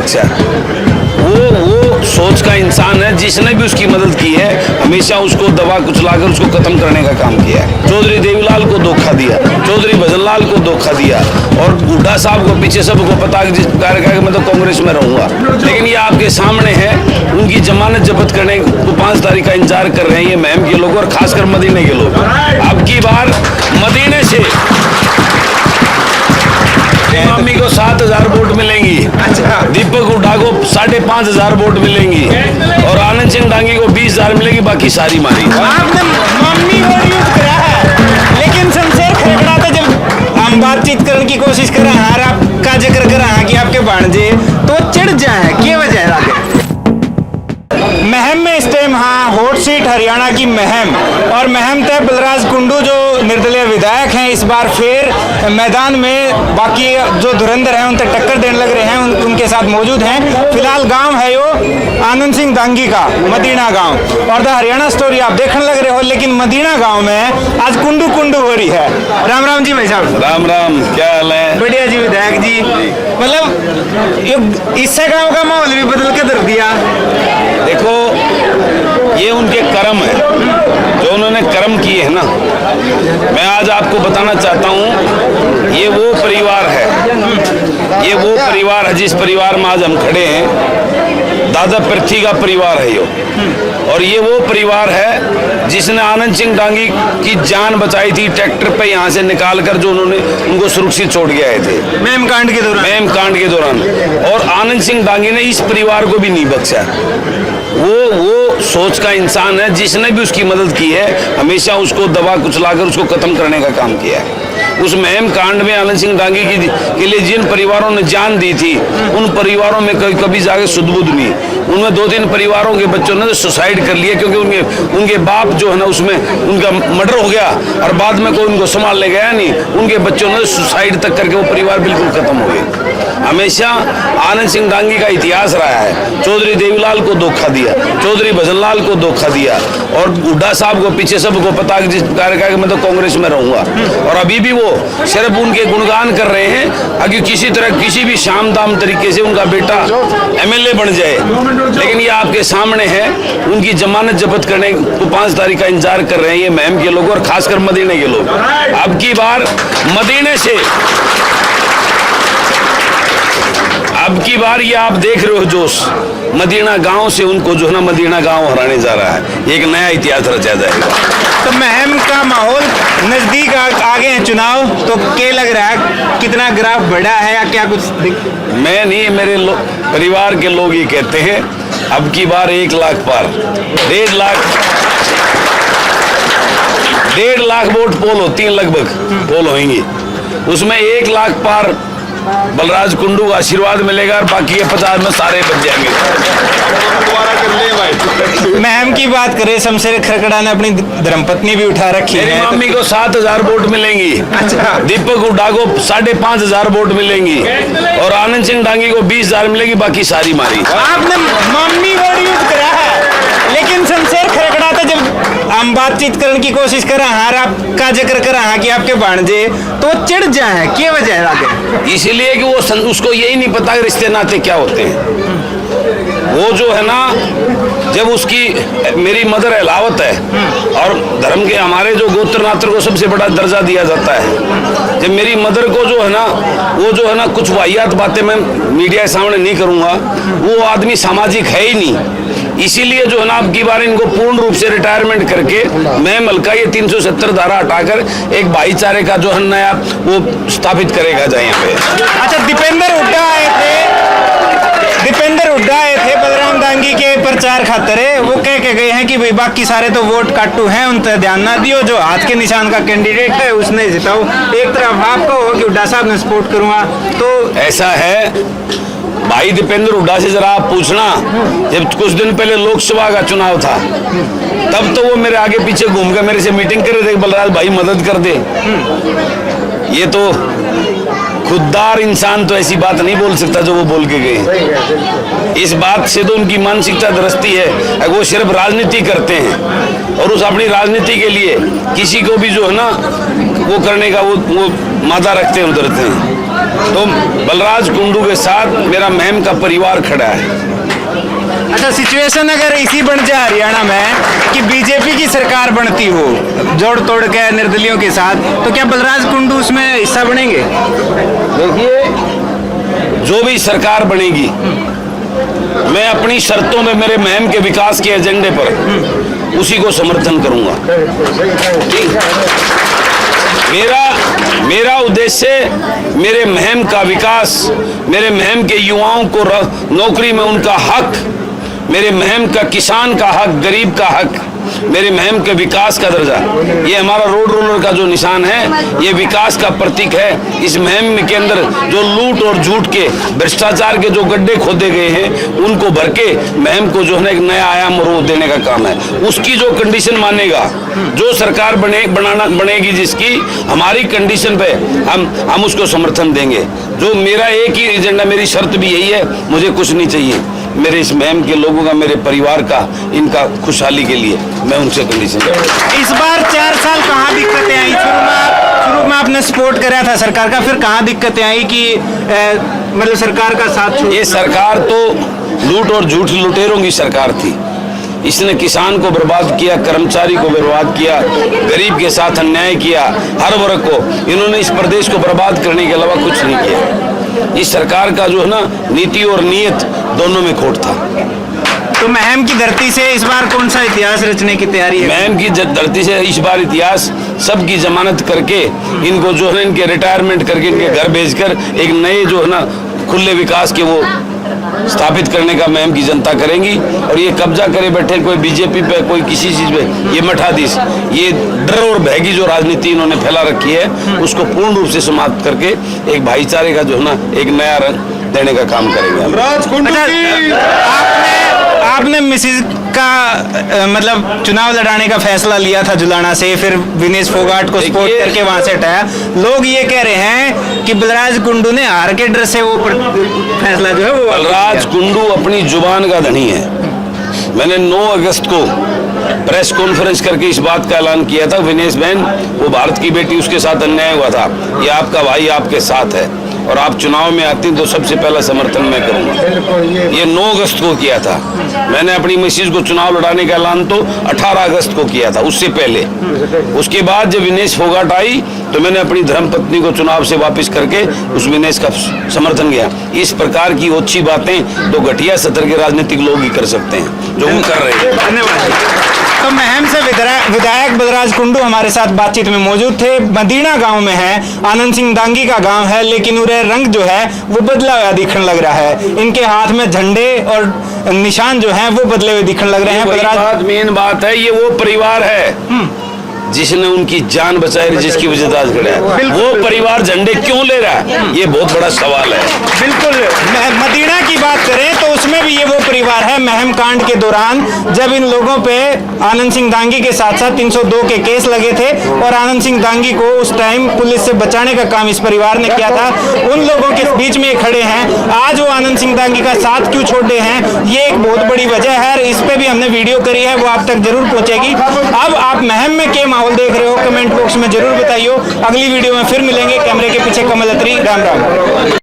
बख्शा। वो सोच का इंसान है, जिसने भी उसकी मदद की है हमेशा उसको दबा कुचलाकर उसको खत्म करने का काम किया है। चौधरी देवीलाल को धोखा दिया, चौधरी भजनलाल को धोखा दिया, और हुड्डा साहब को पीछे सबको पता है जिस प्रकार का मैं तो कांग्रेस में रहूंगा। लेकिन ये आपके सामने है, उनकी जमानत जब्त करने को 5 तारीख का इंतजार कर रहे हैं ये महम के लोग और खासकर मदीने के लोग। अब की बार मदीने से मम्मी को 7,000 वोट मिलेंगी। अच्छा। दीपक हुड्डा को 5,500 वोट मिलेंगी और आनंद सिंह डांगी को 20,000 मिलेगी, बाकी सारी मारी। आपने मम्मी वोट यूज करा है, लेकिन शमशेर खरगड़ा तो जब हम बातचीत करने की कोशिश कर रहे हैं, आपका जिक्र कर रहे हैं कि आपके भांजे तो चिढ़ जाए, क्या वजह है? महम में इस टाइम हॉट सीट हरियाणा की महम, और महम तय बलराज कुंडू जो निर्दलीय विधायक हैं इस बार फिर मैदान में बाकी जो धुरंधर हैं उन तक टक्कर देने लग रहे हैं, उनके साथ मौजूद हैं। फिलहाल गांव है यो आनंद सिंह दांगी का मदीना गांव, और द हरियाणा स्टोरी आप देखने लग रहे हो, लेकिन मदीना गांव में आज कुंडू कुंडू हो रही है। राम राम जी भाई साहब। राम राम, क्या हाल है? बढ़िया जी विधायक जी। मतलब इससे गांव का माहौल भी बदल के धर दिया। देखो, ये उनके कर्म है, जो उन्होंने कर्म किए हैं ना। मैं आज आपको बताना चाहता हूँ, ये वो परिवार है, ये वो परिवार है जिस परिवार में आज हम खड़े हैं। दादा पृथ्वी का परिवार है यो, और ये वो परिवार है जिसने आनंद सिंह डांगी की जान बचाई थी ट्रैक्टर पे यहाँ से निकाल कर, जो उन्होंने उनको सुरक्षित छोड़ के आए थे मेम कांड के दौरान। और आनंद सिंह डांगी ने इस परिवार को भी नहीं बख्शा। वो सोच का इंसान है, जिसने भी उसकी मदद की है हमेशा उसको दबा कुचलाकर उसको खत्म करने का काम किया है। उस महम कांड में आनंद सिंह डांगी के लिए जिन परिवारों ने जान दी थी, उन परिवारों में कभी जाके सुध-बुध नहीं। उनमें 2-3 परिवारों के बच्चों ने सुसाइड कर लिया, क्योंकि उनके बाप जो है ना उसमें उनका मर्डर हो गया और बाद में कोई उनको संभालने गया नहीं। उनके बच्चों ने सुसाइड तक करके वो परिवार बिल्कुल खत्म हो गए। हमेशा आनंद सिंह डांगी का इतिहास रहा है, चौधरी देवीलाल को धोखा दिया, चौधरी भजनलाल को धोखा दिया, और हुड्डा साहब को पीछे सबको पता है जिस प्रकार का मैं तो कांग्रेस में रहूंगा। और अभी भी वो सिर्फ उनके गुणगान कर रहे हैं, अगर किसी तरह किसी भी शाम दाम तरीके से उनका बेटा MLA बन जाए। लेकिन ये आपके सामने है, उनकी जमानत जब्त करने को 5 तारीख का इंतजार कर रहे हैं ये महम के लोग और खासकर मदीने के लोग। अब की बार मदीने से, अब की बार ये आप देख रहे हो जोश, मदीना गांव से उनको जो है ना मदीना गांव हराने जा रहा है। एक नया इतिहास रचा जाएगा। तो महम का माहौल नजदीक आगे हैं चुनाव, तो क्या लग रहा है, कितना ग्राफ बढ़ा है या क्या कुछ? मैं नहीं, मेरे परिवार के लोग ये कहते हैं अब की बार 1 लाख पार, 1.5 लाख वोट पोल होती है, लगभग पोल होंगी, उसमें 1 लाख पार बलराज कुंडू का आशीर्वाद मिलेगा और बाकी के 50 में सारे बच जाएंगे। महम की बात करें, शमशेर खरगड़ा ने अपनी धर्मपत्नी भी उठा रखी है। मम्मी को 7,000 वोट मिलेंगी। अच्छा। दीपक हुड्डा को 5,500 वोट मिलेंगी और आनंद सिंह डांगी को 20,000 मिलेगी, बाकी सारी मारी। आपने मम्मी वोट यूज करा है, लेकिन शमशेर खरगड़ा तो जब हम बातचीत करने की कोशिश कर रहे हैं, आपका जिक्र कर रहे हैं कि आपके भांजे तो चिढ़ जाए, क्या वजह है? इसलिए कि वो उसको यही नहीं पता कि रिश्ते नाते क्या होते हैं। वो जो है ना, जब उसकी मेरी मदर अलावत है और धर्म के हमारे जो गोत्र नात्र को सबसे बड़ा दर्जा दिया जाता है, जब मेरी मदर को जो है ना, वो जो है ना कुछ वाहियात बातें मैं मीडिया के सामने नहीं करूँगा, वो आदमी सामाजिक है ही नहीं। इसीलिए जो है ना अब की बार इनको पूर्ण रूप से रिटायरमेंट करके मैं मलका ये 370 धारा हटाकर एक भाईचारे का जो है नया वो स्थापित करेगा जाए यहाँ पे। अच्छा, दीपेंद्र हुड्डा आए थे बलराम डांगी के प्रचार खातिर, वो कह के गए हैं कि भाई बाकी सारे तो वोट काटू हैं, उन पर ध्यान ना दियो, जो हाथ के निशान का कैंडिडेट है उसने जिताओ। एक तरफ आपको हो कि हुड्डा साहब ने सपोर्ट करूंगा, तो ऐसा है भाई दीपेंद्र हुड्डा से जरा आप पूछना, जब कुछ दिन पहले लोकसभा का चुनाव था तब तो वो मेरे आगे पीछे घूम कर मेरे से मीटिंग कर रहे थे, बलराज भाई मदद कर दे। ये तो खुददार इंसान तो ऐसी बात नहीं बोल सकता जो वो बोल के गए। इस बात से तो उनकी मानसिकता दरसती है, वो सिर्फ राजनीति करते हैं और उस अपनी राजनीति के लिए किसी को भी जो है ना वो करने का वो मादा रखते हैं, उधरते हैं। तो बलराज कुंडू के साथ मेरा महम का परिवार खड़ा है। अच्छा, सिचुएशन अगर इसी बन जाए हरियाणा में कि बीजेपी की सरकार बनती हो जोड़ तोड़ के निर्दलियों के साथ, तो क्या बलराज कुंडू उसमें हिस्सा बनेंगे? देखिए, जो भी सरकार बनेगी, मैं अपनी शर्तों में मेरे महम के विकास के एजेंडे पर उसी को समर्थन करूंगा। ठीक, मेरा उद्देश्य मेरे महम का विकास, मेरे महम के युवाओं को नौकरी में उनका हक, मेरे महम का किसान का हक, गरीब का हक, मेरे महम के विकास का दर्जा, ये हमारा रोड रोलर का जो निशान है, ये विकास का प्रतीक है। इस महम के अंदर जो लूट और झूठ के भ्रष्टाचार के जो गड्ढे खोदे गए हैं, उनको भर के महम को जो है एक नया आयाम और वो देने का काम है। उसकी जो कंडीशन मानेगा, जो सरकार बनेगी, जिसकी हमारी कंडीशन पे हम उसको समर्थन देंगे। जो मेरा एक ही एजेंडा, मेरी शर्त भी यही है, मुझे कुछ नहीं चाहिए, मेरे इस महम के लोगों का, मेरे परिवार का, इनका खुशहाली के लिए मैं उनसे कंडीशन। इस बार 4 साल कहाँ दिक्कतें आई? शुरू में आपने सपोर्ट कराया था सरकार का, फिर कहाँ दिक्कतें आई कि मतलब सरकार का साथ छोड़? ये सरकार तो लूट और झूठ लुटेरों की सरकार थी। इसने किसान को बर्बाद किया, कर्मचारी को बर्बाद किया, गरीब के साथ अन्याय किया, हर वर्ग को। इन्होंने इस प्रदेश को बर्बाद करने के अलावा कुछ नहीं किया। इस सरकार का जो है ना, नीति और नीयत दोनों में खोट था। तो महम की धरती से इस बार कौन सा इतिहास रचने की तैयारी है? महम की धरती से इस बार इतिहास, सबकी जमानत करके, इनको जो है इनके रिटायरमेंट करके, इनके घर भेजकर एक नए जो है ना खुले विकास के वो स्थापित करने का महम की जनता करेंगी। और ये कब्जा करे बैठे कोई बीजेपी पे, कोई किसी चीज पे, ये मठाधीश, ये डर और भय की जो राजनीति इन्होंने फैला रखी है, उसको पूर्ण रूप से समाप्त करके एक भाईचारे का जो है ना एक नया रंग देने का काम करेंगे। आपने मिसिज का मतलब चुनाव लड़ाने का फैसला लिया था जुलाना से, फिर विनेश फोगाट को सपोर्ट करके वहां से हटाया। लोग ये कह रहे हैं कि बलराज कुंडू ने हार के डर से वो फैसला जो है वो। बलराज कुंडू अपनी जुबान का धनी है। मैंने 9 अगस्त को प्रेस कॉन्फ्रेंस करके इस बात का ऐलान किया था, विनेश बहन, वो भारत की बेटी, उसके साथ अन्याय हुआ था, ये आपका भाई आपके साथ है और आप चुनाव में आती तो सबसे पहला समर्थन मैं करूंगा। ये 9 अगस्त को किया था। मैंने अपनी मिसेज को चुनाव लड़ाने का ऐलान तो 18 अगस्त को किया था, उससे पहले। उसके बाद जब विनेश फोगाट आई तो मैंने अपनी धर्मपत्नी को चुनाव से वापस करके उस विनेश का समर्थन किया। इस प्रकार की ओछी बातें तो घटिया सतर के राजनीतिक लोग ही कर सकते हैं, जो वो कर रहे हैं। धन्यवाद। तो महम से विधायक बलराज कुंडू हमारे साथ बातचीत में मौजूद थे। मदीना गांव में है, आनंद सिंह दांगी का गांव है, लेकिन उरे रंग जो है वो बदला हुआ दिखने लग रहा है। इनके हाथ में झंडे और निशान जो हैं वो बदले हुए दिखने लग रहे हैं। बलराज, मेन बात है, ये वो परिवार है जिसने उनकी जान बचाई, जिसकी वजह से आज खड़ा है। वो परिवार झंडे क्यों ले रहा है, ये बहुत बड़ा सवाल है। बिल्कुल, मदीना की बात करें तो उसमें भी ये वो परिवार है। महम कांड के दौरान जब इन लोगों पे आनंद सिंह दांगी के साथ साथ 302 के केस लगे थे और आनंद सिंह दांगी को उस टाइम पुलिस से बचाने का काम इस परिवार ने किया था, उन लोगों के बीच में खड़े हैं। आज वो आनंद सिंह दांगी का साथ क्यों छोड़े हैं, ये एक बहुत बड़ी वजह है। इस पे भी हमने वीडियो करी है, वो आप तक जरूर पहुंचेगी। अब आप महम में क्या माहौल देख रहे हो, कमेंट बॉक्स में जरूर बताइए। अगली वीडियो में फिर मिलेंगे। कैमरे के पीछे कमल अत्री, राम राम।